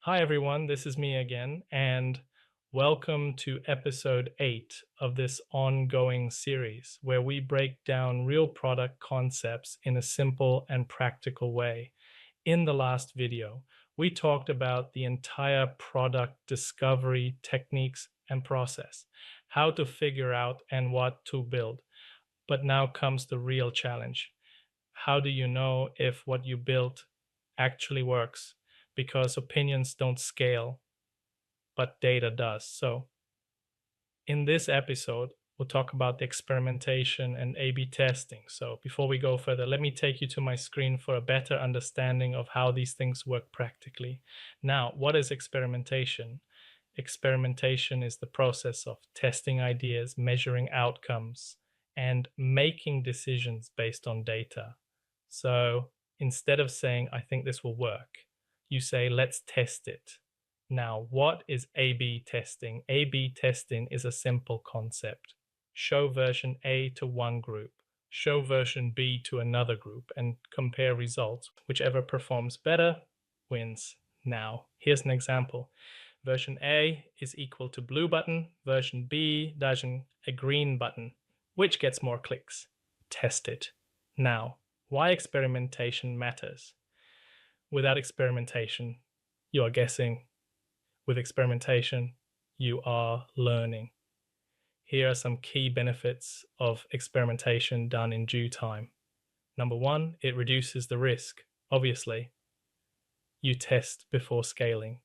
Hi, everyone. This is me again, and welcome to episode 8 of this ongoing series where we break down real product concepts in a simple and practical way. In the last video, we talked about the entire product discovery techniques and process, how to figure out and what to build. But now comes the real challenge. How do you know if what you built actually works? Because opinions don't scale, but data does. So, in this episode, we'll talk about the experimentation and A B testing. So, before we go further, let me take you to my screen for a better understanding of how these things work practically. Now, what is experimentation? Experimentation is the process of testing ideas, measuring outcomes, and making decisions based on data. So instead of saying, I think this will work, you say, let's test it. Now, what is A B testing? A B testing is a simple concept. Show version A to one group, show version B to another group, and compare results. Whichever performs better wins. Now, here's an example. Version A is equal to blue button, version B doesn't a green button. Which gets more clicks? Test it. Now, why experimentation matters. Without experimentation, you are guessing. With experimentation, you are learning. Here are some key benefits of experimentation done in due time. Number one, it reduces the risk. Obviously, you test before scaling.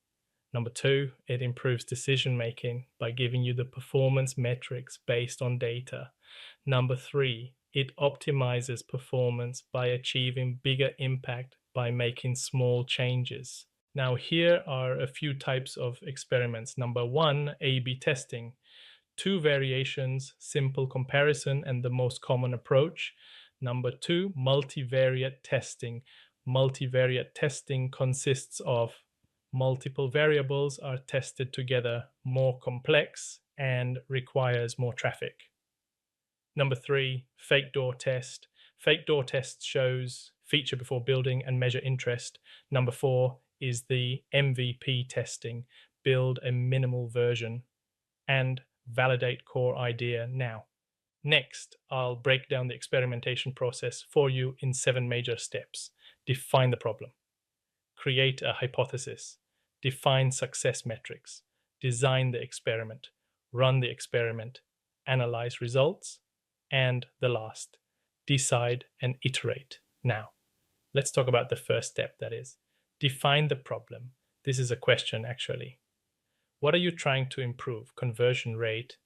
Number two, it improves decision making by giving you the performance metrics based on data. Number three, it optimizes performance by achieving bigger impact by making small changes. Now, here are a few types of experiments. Number one, A B testing. Two variations, simple comparison, and the most common approach. Number two, multivariate testing. Multivariate testing consists of multiple variables are tested together, more complex, and requires more traffic. Number three, fake door test. Fake door test shows feature before building and measure interest. Number four is the MVP testing, build a minimal version and validate core idea now. Next, I'll break down the experimentation process for you in 7 major steps. Define the problem, create a hypothesis, define success metrics, design the experiment, run the experiment, analyze results, and the last, decide and iterate. Now, let's talk about the first step, that is, define the problem. This is a question, actually. What are you trying to improve? Conversion rate,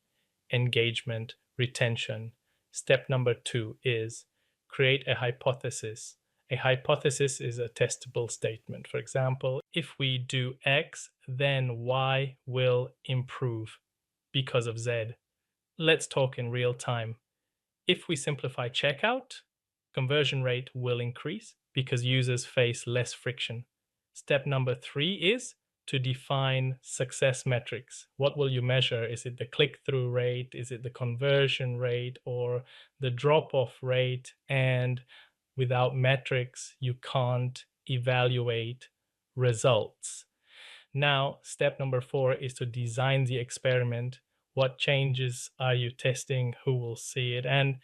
engagement, retention. Step number 2 is create a hypothesis. A hypothesis is a testable statement. For example, if we do X, then Y will improve because of Z. Let's talk in real time. If we simplify checkout, conversion rate will increase because users face less friction. Step number 3 is to define success metrics. What will you measure? Is it the click-through rate? Is it the conversion rate or the drop-off rate? And without metrics, you can't evaluate results. Now, step number 4 is to design the experiment. What changes are you testing? Who will see it? And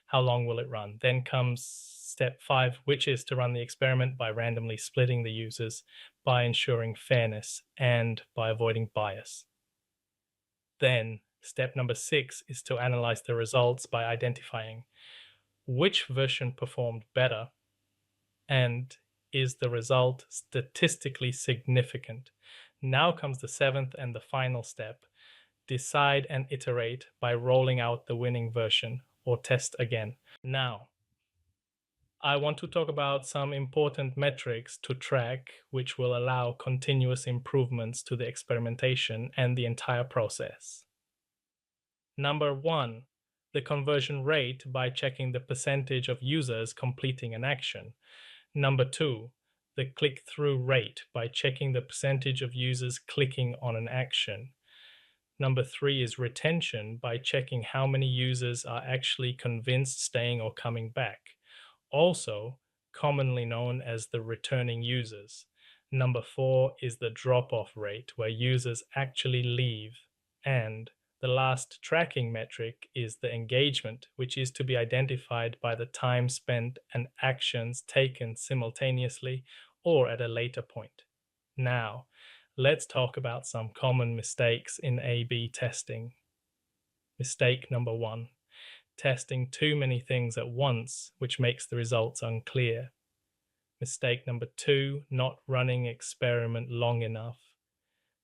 how long will it run? Then comes step 5, which is to run the experiment by randomly splitting the users, by ensuring fairness, and by avoiding bias. Then step number 6 is to analyze the results by identifying which version performed better and is the result statistically significant. Now comes the 7th and the final step. Decide and iterate by rolling out the winning version or test again. Now, I want to talk about some important metrics to track, which will allow continuous improvements to the experimentation and the entire process. Number 1, the conversion rate by checking the percentage of users completing an action. Number 2, the click-through rate by checking the percentage of users clicking on an action. Number 3 is retention by checking how many users are actually convinced, staying, or coming back, also commonly known as the returning users. Number 4 is the drop-off rate, where users actually leave. And the last tracking metric is the engagement, which is to be identified by the time spent and actions taken simultaneously or at a later point. Now, let's talk about some common mistakes in A/B testing. Mistake number 1: testing too many things at once, which makes the results unclear. Mistake number 2: not running experiment long enough.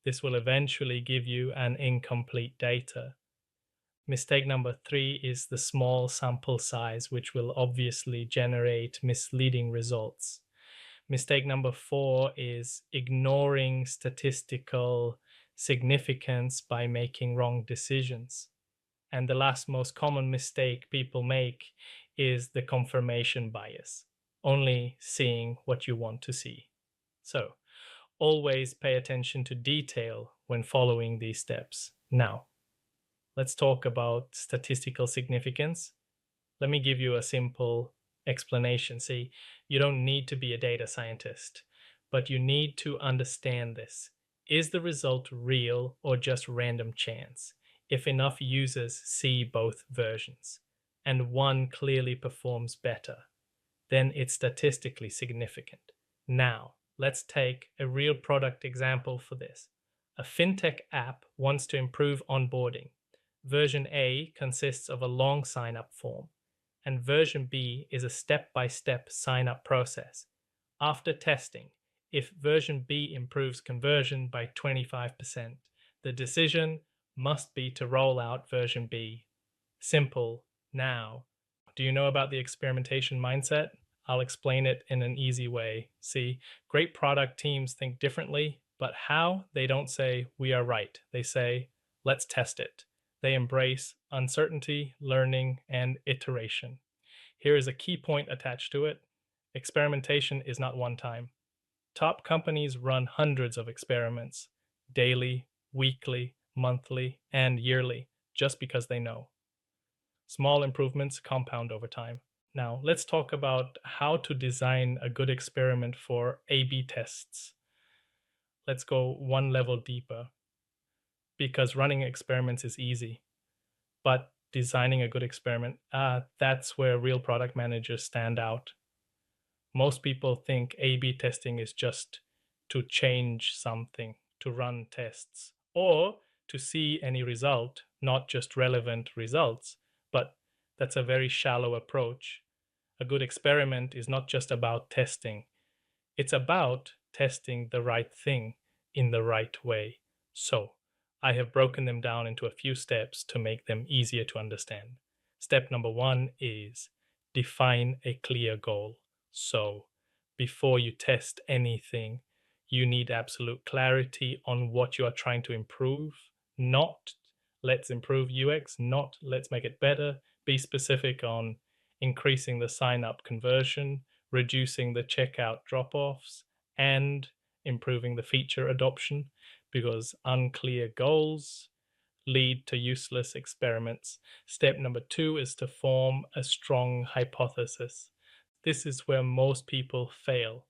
This will eventually give you an incomplete data. Mistake number 3 is the small sample size, which will obviously generate misleading results. Mistake number 4 is ignoring statistical significance by making wrong decisions. And the last most common mistake people make is the confirmation bias, only seeing what you want to see. So always pay attention to detail when following these steps. Now, let's talk about statistical significance. Let me give you a simple explanation. See, you don't need to be a data scientist, but you need to understand this. Is the result real or just random chance? If enough users see both versions and one clearly performs better, then it's statistically significant. Now, let's take a real product example for this. A fintech app wants to improve onboarding. Version A consists of a long sign-up form, and version B is a step-by-step sign-up process. After testing, if version B improves conversion by 25%, the decision must be to roll out version B. Simple. Now, do you know about the experimentation mindset? I'll explain it in an easy way. See, great product teams think differently, but how? They don't say, we are right. They say, let's test it. They embrace uncertainty, learning, and iteration. Here is a key point attached to it. Experimentation is not one time. Top companies run hundreds of experiments, daily, weekly, monthly, and yearly, just because they know. Small improvements compound over time. Now, let's talk about how to design a good experiment for A/B tests. Let's go one level deeper, because running experiments is easy, but designing a good experiment, that's where real product managers stand out. Most people think A/B testing is just to change something, to run tests, or to see any result, not just relevant results. But that's a very shallow approach. A good experiment is not just about testing, it's about testing the right thing in the right way. So, I have broken them down into a few steps to make them easier to understand. Step number 1 is define a clear goal. So, before you test anything, you need absolute clarity on what you are trying to improve. Not let's improve UX, not let's make it better. Be specific on increasing the sign up conversion, reducing the checkout drop offs, and improving the feature adoption, because unclear goals lead to useless experiments. Step number 2 is to form a strong hypothesis. This is where most people fail.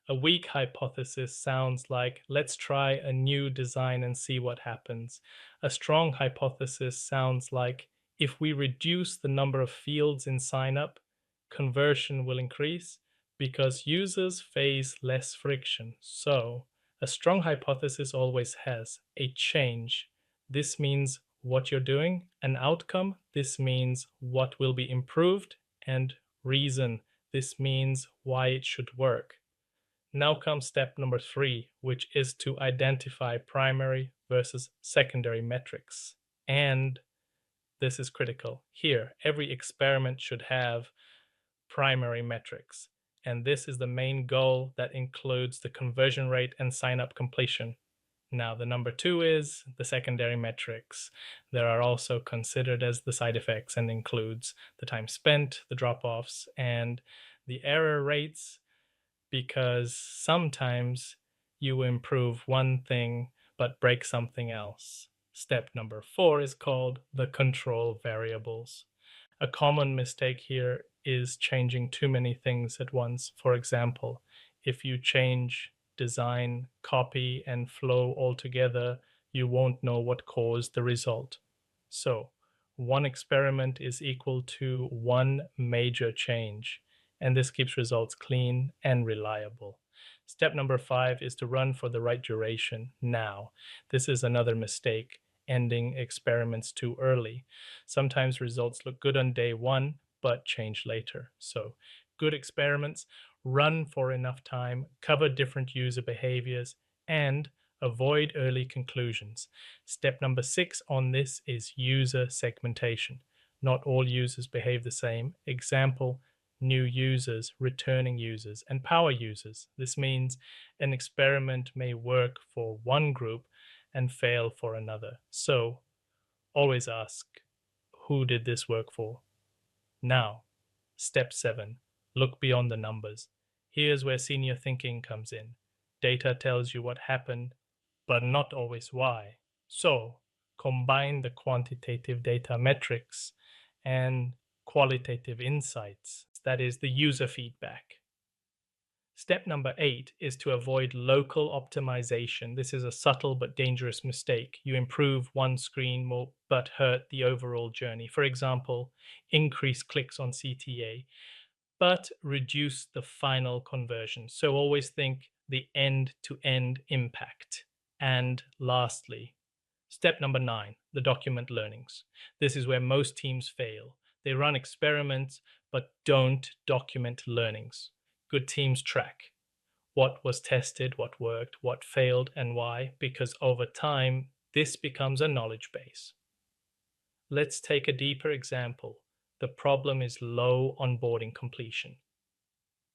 A weak hypothesis sounds like, let's try a new design and see what happens. A strong hypothesis sounds like, if we reduce the number of fields in sign up, conversion will increase because users face less friction. So, a strong hypothesis always has a change. This means what you're doing, an outcome. This means what will be improved, and reason. This means why it should work. Now comes step number 3, which is to identify primary versus secondary metrics. And this is critical. Here, every experiment should have primary metrics. And this is the main goal that includes the conversion rate and sign-up completion. Now, the number 2 is the secondary metrics. There are also considered as the side effects and includes the time spent, the drop-offs, and the error rates, because sometimes you improve one thing but break something else. Step number 4 is called the control variables. A common mistake here is changing too many things at once. For example, if you change design, copy, and flow all together, you won't know what caused the result. So, one experiment is equal to one major change, and this keeps results clean and reliable. Step number 5 is to run for the right duration now. This is another mistake, ending experiments too early. Sometimes results look good on day one, but change later. So, good experiments run for enough time, cover different user behaviors, and avoid early conclusions. Step number 6 on this is user segmentation. Not all users behave the same. Example, new users, returning users, and power users. This means an experiment may work for one group and fail for another. So always ask, who did this work for? Now, step 7, look beyond the numbers. Here's where senior thinking comes in. Data tells you what happened, but not always why. So, combine the quantitative data metrics and qualitative insights, that is, the user feedback. Step number 8 is to avoid local optimization. This is a subtle but dangerous mistake. You improve one screen more, but hurt the overall journey. For example, increase clicks on CTA, but reduce the final conversion. So always think the end-to-end impact. And lastly, step number 9, the document learnings. This is where most teams fail. They run experiments, but don't document learnings. Good teams track what was tested, what worked, what failed, and why, because over time, this becomes a knowledge base. Let's take a deeper example. The problem is low onboarding completion.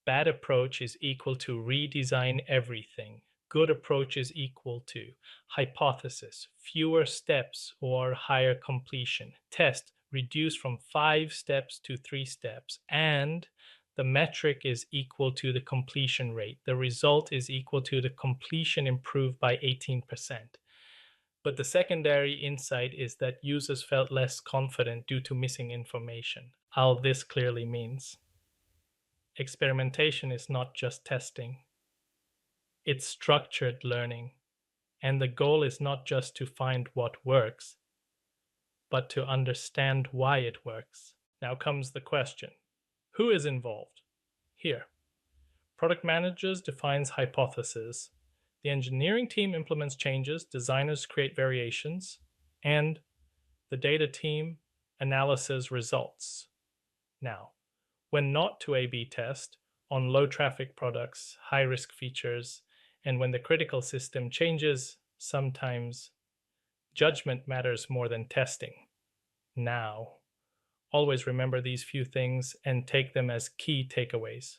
Bad approach is equal to redesign everything. Good approach is equal to hypothesis, fewer steps or higher completion. Test, reduce from 5 steps to 3 steps. And the metric is equal to the completion rate. The result is equal to the completion improved by 18%. But the secondary insight is that users felt less confident due to missing information. All this clearly means experimentation is not just testing, it's structured learning. And the goal is not just to find what works, but to understand why it works. Now comes the question, who is involved? Here, product managers defines hypotheses. The engineering team implements changes, designers create variations, and the data team analyzes results. Now, when not to A/B test on low traffic products, high risk features, and when the critical system changes, sometimes judgment matters more than testing. Now, always remember these few things and take them as key takeaways.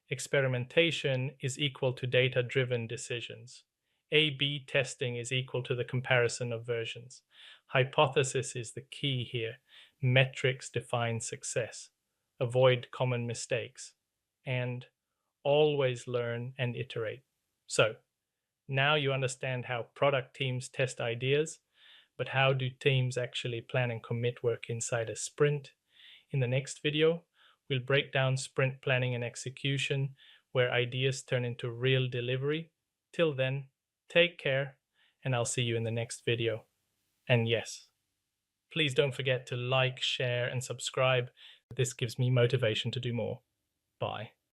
Experimentation is equal to data-driven decisions. A/B testing is equal to the comparison of versions. Hypothesis is the key here. Metrics define success. Avoid common mistakes. And always learn and iterate. So, now you understand how product teams test ideas, but how do teams actually plan and commit work inside a sprint? In the next video, we'll break down sprint planning and execution, where ideas turn into real delivery. Till then, take care, and I'll see you in the next video. And yes, please don't forget to like, share, and subscribe. This gives me motivation to do more. Bye.